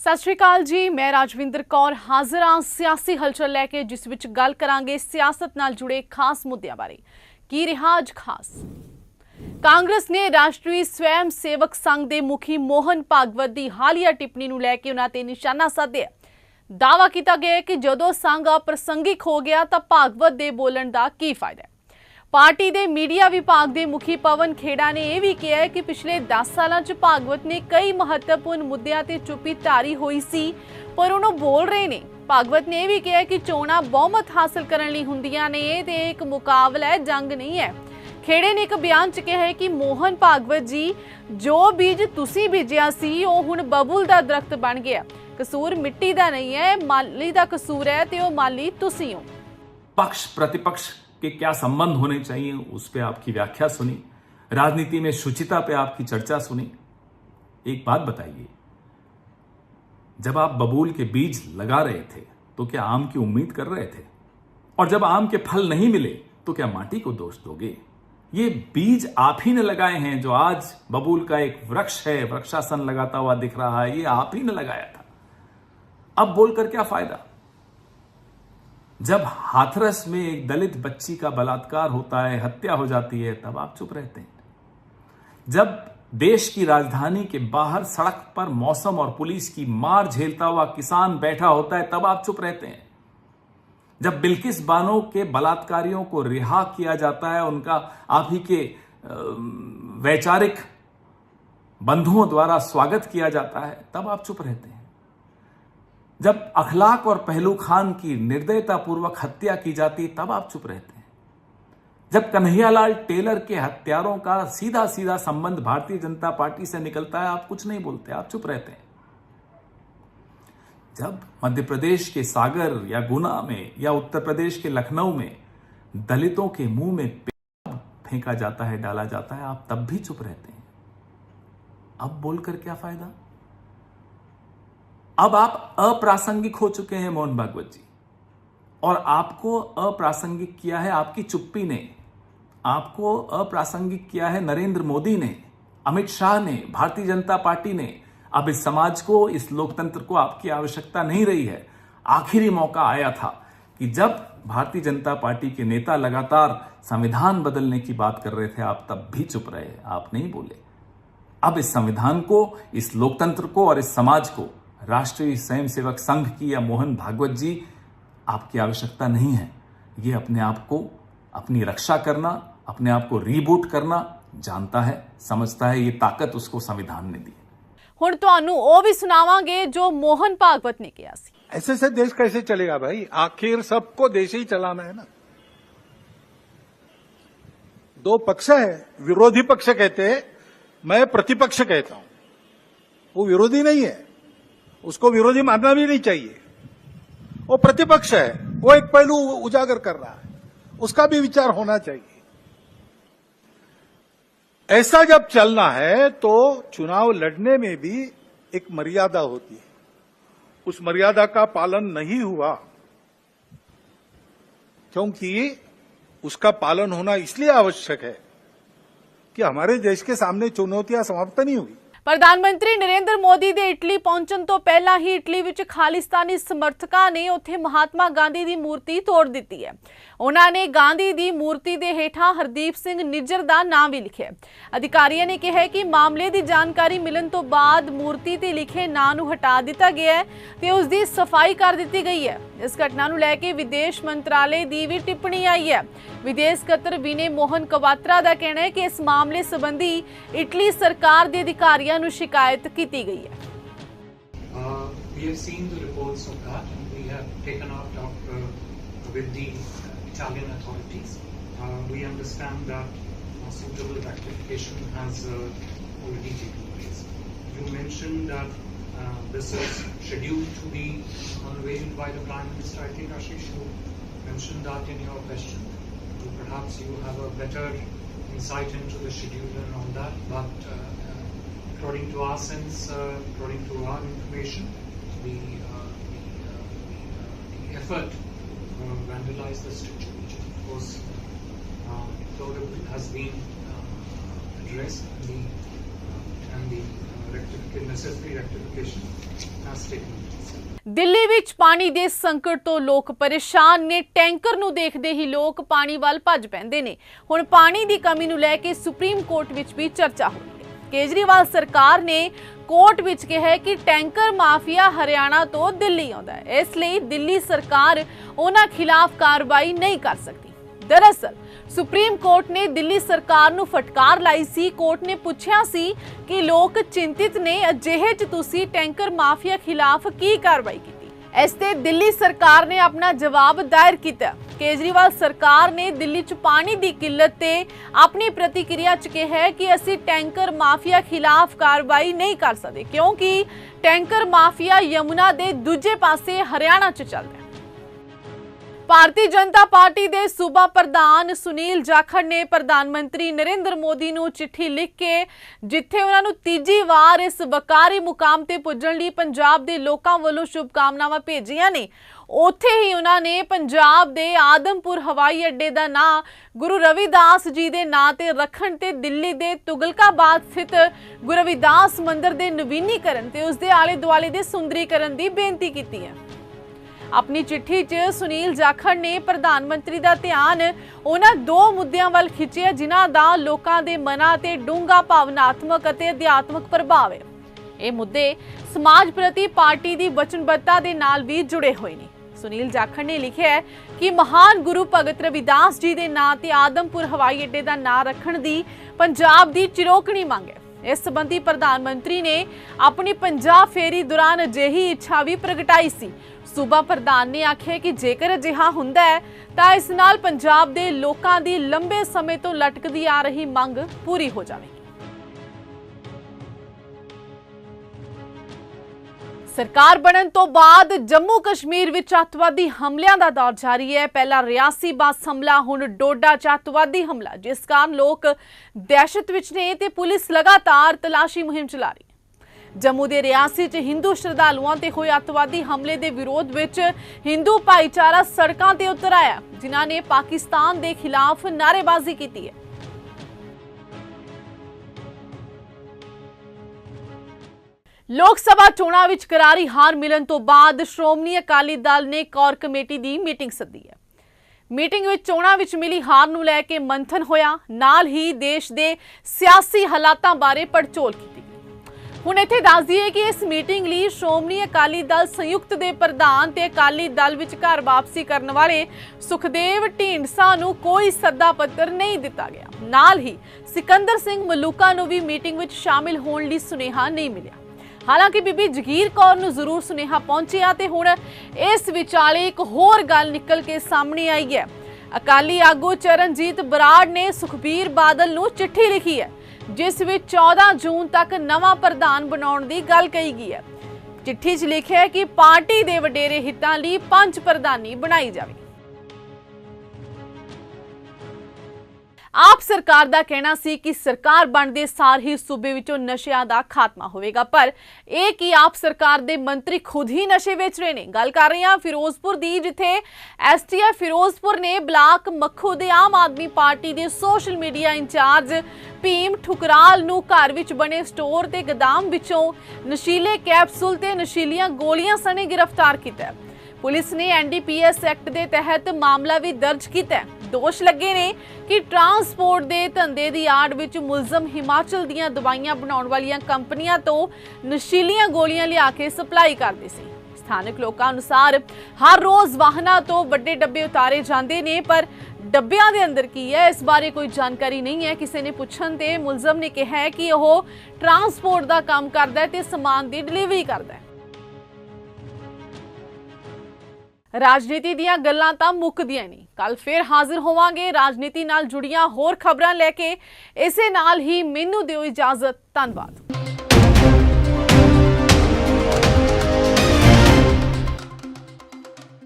सत श्री अकाल जी, मैं राजविंदर कौर हाजिर हाँ सियासी हलचल लैके जिस विच गल करांगे सियासत नाल जुड़े खास मुद्दों बारे। की रहा अज खास? कांग्रेस ने राष्ट्रीय स्वयं सेवक संघ के मुखी मोहन भागवत की हालिया टिप्पणी नूं लैके उन्हां ते निशाना साधिया। दावा किया गया कि जदों संघ अप्रसंगिक हो गया तो भागवत के बोलण का की फायदा है। पार्टी के मीडिया विभाग के मुखी पवन खेड़ा ने यह भी कहा है कि पिछले 10 सालों च भागवत ने कई महत्वपूर्ण मुद्दों ते चुप्पी धारी हुई सी, पर उन्होंने बोल रहे ने। भागवत ने यह भी कहा कि चोणां बहुमत हासिल करने लई हुंदियां ने ते एक मुकाबला है, जंग नहीं है। खेड़े ने एक बयान च कहा है कि मोहन भागवत जी, जो बीज तुसीं बीजिया सी ओह हुण बबूल दा दरख्त बन गया। कसूर मिट्टी दा नहीं है, माली दा कसूर है ते ओह माली तुसीं हो। पक्ष प्रतिपक्ष के क्या संबंध होने चाहिए उस पे आपकी व्याख्या सुनी, राजनीति में शुचिता पे आपकी चर्चा सुनी। एक बात बताइए, जब आप बबूल के बीज लगा रहे थे तो क्या आम की उम्मीद कर रहे थे? और जब आम के फल नहीं मिले तो क्या माटी को दोष दोगे? ये बीज आप ही ने लगाए हैं। जो आज बबूल का एक वृक्ष है, वृक्षासन लगाता हुआ दिख रहा है, ये आप ही ने लगाया था। अब बोलकर क्या फायदा? जब हाथरस में एक दलित बच्ची का बलात्कार होता है, हत्या हो जाती है, तब आप चुप रहते हैं। जब देश की राजधानी के बाहर सड़क पर मौसम और पुलिस की मार झेलता हुआ किसान बैठा होता है, तब आप चुप रहते हैं। जब बिल्किस बानो के बलात्कारियों को रिहा किया जाता है, उनका आप ही के वैचारिक बंधुओं द्वारा स्वागत किया जाता है, तब आप चुप रहते हैं। जब अखलाक और पहलू खान की निर्दयतापूर्वक हत्या की जाती, तब आप चुप रहते हैं। जब कन्हैयालाल टेलर के हत्यारों का सीधा सीधा संबंध भारतीय जनता पार्टी से निकलता है, आप कुछ नहीं बोलते, आप चुप रहते हैं। जब मध्य प्रदेश के सागर या गुना में या उत्तर प्रदेश के लखनऊ में दलितों के मुंह में पेशाब फेंका जाता है, डाला जाता है, आप तब भी चुप रहते हैं। अब बोलकर क्या फायदा? अब आप अप्रासंगिक हो चुके हैं मोहन भागवत जी, और आपको अप्रासंगिक किया है आपकी चुप्पी ने, आपको अप्रासंगिक किया है नरेंद्र मोदी ने, अमित शाह ने, भारतीय जनता पार्टी ने। अब इस समाज को, इस लोकतंत्र को आपकी आवश्यकता नहीं रही है। आखिरी मौका आया था कि जब भारतीय जनता पार्टी के नेता लगातार संविधान बदलने की बात कर रहे थे, आप तब भी चुप रहे, आप नहीं बोले। अब इस संविधान को, इस लोकतंत्र को और इस समाज को राष्ट्रीय स्वयंसेवक संघ की या मोहन भागवत जी आपकी आवश्यकता नहीं है। ये अपने आप को, अपनी रक्षा करना, अपने आप को रीबूट करना जानता है, समझता है। ये ताकत उसको संविधान ने दी। हुण तुहानू ओ भी सुनावांगे जो मोहन भागवत ने किया सी। ऐसे से देश कैसे चलेगा भाई? आखिर सबको देश ही चलाना है ना। दो पक्ष है, विरोधी पक्ष कहते हैं, मैं प्रतिपक्ष कहता हूं। वो विरोधी नहीं है, उसको विरोधी मानना भी नहीं चाहिए। वो प्रतिपक्ष है, वो एक पहलू उजागर कर रहा है, उसका भी विचार होना चाहिए। ऐसा जब चलना है तो चुनाव लड़ने में भी एक मर्यादा होती है। उस मर्यादा का पालन नहीं हुआ, क्योंकि उसका पालन होना इसलिए आवश्यक है कि हमारे देश के सामने चुनौतियां समाप्त नहीं हुई। प्रधानमंत्री नरेंद्र मोदी के इटली पहुंचण तो पहला ही इटली विच खालिस्तानी समर्थकों ने उत्थे महात्मा गांधी की मूर्ति तोड़ दी है। उन्होंने गांधी की मूर्ति के हेठा हरदीप सिंह निज्जर का नाम भी लिखा। अधिकारियों ने कहा कि मामले की जानकारी मिलने तो बाद मूर्ति ते लिखे नाम नूं हटा दिता गया है ते उसकी सफाई कर दी गई है। इस घटना नूं लैके विदेश मंत्रालय की भी टिप्पणी आई है। विदेश सकत्तर विनय मोहन क्वात्रा का कहना है कि इस मामले संबंधी इटली सरकार के अधिकारियों नूं शिकायत की गई है। We have seen the reports of that, and we have taken out with the Italian authorities. We understand that suitable rectification has already taken place. You mentioned that this is scheduled to be unveiled by the Prime Minister. I think Ashish, you mentioned that in your question. So perhaps you have a better insight into the schedule and all that, but according to our sense, according to our information, the effort to vandalize the statue, which is of course deplorable, has been addressed, and the necessary rectification has taken place. Delhi ਵਿੱਚ ਪਾਣੀ ਦੇ ਸੰਕਟ ਤੋਂ ਲੋਕ ਪਰੇਸ਼ਾਨ ਨੇ। Tanker ਨੂੰ ਦੇਖਦੇ ਹੀ ਲੋਕ ਪਾਣੀ ਵੱਲ ਭੱਜ ਪੈਂਦੇ ਨੇ। ਹੁਣ ਪਾਣੀ ਦੀ ਕਮੀ ਨੂੰ ਲੈ ਕੇ ਸੁਪਰੀਮ ਕੋਰਟ ਵਿੱਚ ਵੀ ਚਰਚਾ ਹੋ ਰਹੀ ਹੈ। ਕੇਜਰੀਵਾਲ ਸਰਕਾਰ ਨੇ ਕੋਰਟ ਵਿੱਚ ਕਿਹਾ ਕਿ ਟੈਂਕਰ ਮਾਫੀਆ ਹਰਿਆਣਾ ਤੋਂ ਦਿੱਲੀ ਆਉਂਦਾ ਹੈ, ਇਸ ਲਈ ਦਿੱਲੀ ਸਰਕਾਰ ਉਹਨਾਂ ਖਿਲਾਫ ਕਾਰਵਾਈ ਨਹੀਂ ਕਰ ਸਕਦੀ। दरअसल सुप्रीम कोर्ट ने दिल्ली सरकार ਨੂੰ फटकार लाई सी। कोर्ट ने पूछा सी कि लोग चिंतित ने, अजिहे च तुसी टैंकर माफिया खिलाफ की कार्रवाई की। इस ते दिल्ली सरकार ने अपना जवाब दायर किया। केजरीवाल सरकार ने दिल्ली च पानी की किल्लत ते अपनी प्रतिक्रिया च कहा कि असी टैंकर माफिया खिलाफ कार्रवाई नहीं कर सकते, क्योंकि टैंकर माफिया यमुना के दूजे पासे हरियाणा च चलता है। ਭਾਰਤੀ ਜਨਤਾ ਪਾਰਟੀ ਦੇ ਸੂਬਾ ਪ੍ਰਧਾਨ ਸੁਨੀਲ ਜਾਖੜ ਨੇ ਪ੍ਰਧਾਨ ਮੰਤਰੀ ਨਰਿੰਦਰ ਮੋਦੀ ਨੂੰ ਚਿੱਠੀ ਲਿਖ ਕੇ, ਜਿੱਥੇ ਉਹਨਾਂ ਨੂੰ ਤੀਜੀ ਵਾਰ ਇਸ ਵਕਾਰੀ ਮੁਕਾਮ ਤੇ ਪੁੱਜਣ ਲਈ ਪੰਜਾਬ ਦੇ ਲੋਕਾਂ ਵੱਲੋਂ ਸ਼ੁਭਕਾਮਨਾਵਾਂ ਭੇਜੀਆਂ ਨੇ, ਉੱਥੇ ਹੀ ਉਹਨਾਂ ਨੇ ਪੰਜਾਬ ਦੇ ਆਦਮਪੁਰ ਹਵਾਈ ਅੱਡੇ ਦਾ ਨਾਂ ਗੁਰੂ ਰਵਿਦਾਸ ਜੀ ਦੇ ਨਾਂ ਤੇ ਰੱਖਣ ਤੇ ਦਿੱਲੀ ਦੇ ਤੁਗਲਕਾਬਾਦ ਸਥਿਤ ਗੁਰੂ ਰਵਿਦਾਸ ਮੰਦਿਰ ਦੇ ਨਵੀਨੀਕਰਨ ਤੇ ਉਸ ਦੇ ਆਲੇ ਦੁਆਲੇ ਦੇ ਸੁੰਦਰੀਕਰਨ ਦੀ ਬੇਨਤੀ ਕੀਤੀ ਹੈ। अपनी चिट्ठी च सुनील जाखड़ ने प्रधान मंत्री का ध्यान उन्हां दो मुद्दों वाल खिंचिया जिन्हां दा लोकां दे मनां ते डूंगा भावनात्मक अते अध्यात्मक प्रभाव है। ये मुद्दे समाज प्रति पार्टी की वचनबद्धता दे नाल भी जुड़े हुए ने। सुनील जाखड़ ने लिखा है कि महान गुरु भगत रविदास जी के नां ते आदमपुर हवाई अड्डे का नां रखण दी पंजाब की चिरोकणी मंग है। इस संबंधी प्रधानमंत्री ने अपनी पंजाब फेरी दौरान अजिही इच्छा भी प्रगटाई सी। सूबा प्रधान ने आख्या कि जेकर अजिहा हुंदा है तां इस नाल पंजाब दे लोकां दी लंबे समय तो लटकदी आ रही मंग पूरी हो जाएगी। सरकार बनन तो बाद जम्मू कश्मीर विच अतवादी हमलियां दा दौर जारी है। पहला रियासी बस हमला, हुण डोडा च अतवादी हमला, जिस कारण लोग दहशत विच ने ते पुलिस लगातार तलाशी मुहिम चला रही है। जम्मू दे रियासी च हिंदू श्रद्धालुओं ते होए अतवादी हमले दे विरोध विच हिंदू भाईचारा सड़कां ते उतर आया, जिन्हां ने पाकिस्तान दे खिलाफ नारेबाजी की है। लोक सभा चोणां विच करारी हार मिलन तो बाद श्रोमणी अकाली दल ने कोर कमेटी की मीटिंग सद्दी है। मीटिंग विच चोणां विच मिली हार नूं लैके मंथन होया, नाल ही देश दे सियासी हालातां बारे पड़चोल की गई। हुण इत्थे दस दईए कि इस मीटिंग लई श्रोमणी अकाली दल संयुक्त दे प्रधान ते अकाली दल विच घर वापसी करन वाले सुखदेव ढींडसा नूं कोई सद्दा पत्र नहीं दिता गया। नाल ही सिकंदर सिंह मलूका नूं भी मीटिंग विच शामिल होण लई सुनेहा नहीं मिलिया। हालांकि बीबी जगीर कौर नूं जरूर सुनेहा पहुंचिया ते हुण इस विचाले एक होर गल निकल के सामने आई है। अकाली आगू चरणजीत बराड़ ने सुखबीर बादल नूं चिट्ठी लिखी है, जिस विच 14 जून तक नवां प्रधान बनाउण दी गल कही गई है। चिट्ठी 'च लिखिआ है कि पार्टी दे वडेरे हितां लई पंच प्रधानी बनाई जावे। आप सरकार का कहना सी कि सरकार बनते सार ही सूबे विचों नशिਆਂ ਦਾ खात्मा होवेगा, पर ਇਹ कि आप सरकार ਦੇ मंत्री खुद ही नशे ਵੇਚ ਰਹੇ ਨੇ। गल कर रहे हैं फिरोजपुर दी, जिथे STF फिरोजपुर ने ब्लाक मखू ਦੇ आम आदमी पार्टी के social media incharge Bhim Thukral नूं घर विच बने स्टोर ते गोदाम विचों नशीले कैप्सूल ते नशीलियां गोलियां सने गिरफ्तार किया। पुलिस ने NDPS एक्ट के तहत मामला भी दर्ज किया। दोष लगे ने कि ट्रांसपोर्ट के धंधे की आड़ विच मुलजम हिमाचल दीयां दवाइयां बनाउण वालियां कंपनियां तो नशीलियां गोलियां लिया के सप्लाई करदे सी। स्थानक लोकां अनुसार हर रोज़ वाहनां तो वड्डे डब्बे उतारे जांदे ने, पर डब्बियां दे अंदर की है इस बारे कोई जानकारी नहीं है। किसी ने पुछण ते मुलजम ने कहा है कि वह ट्रांसपोर्ट का काम करदा है ते समान की डिलीवरी करदा है। राजनीति दीयां गल्लां तां मुक्कदियां नहीं। कल फिर हाजिर होवांगे राजनीति नाल जुड़ियां होर खबरां लैके। इसे नाल ही मैनूं दिओ इजाजत। धन्नवाद।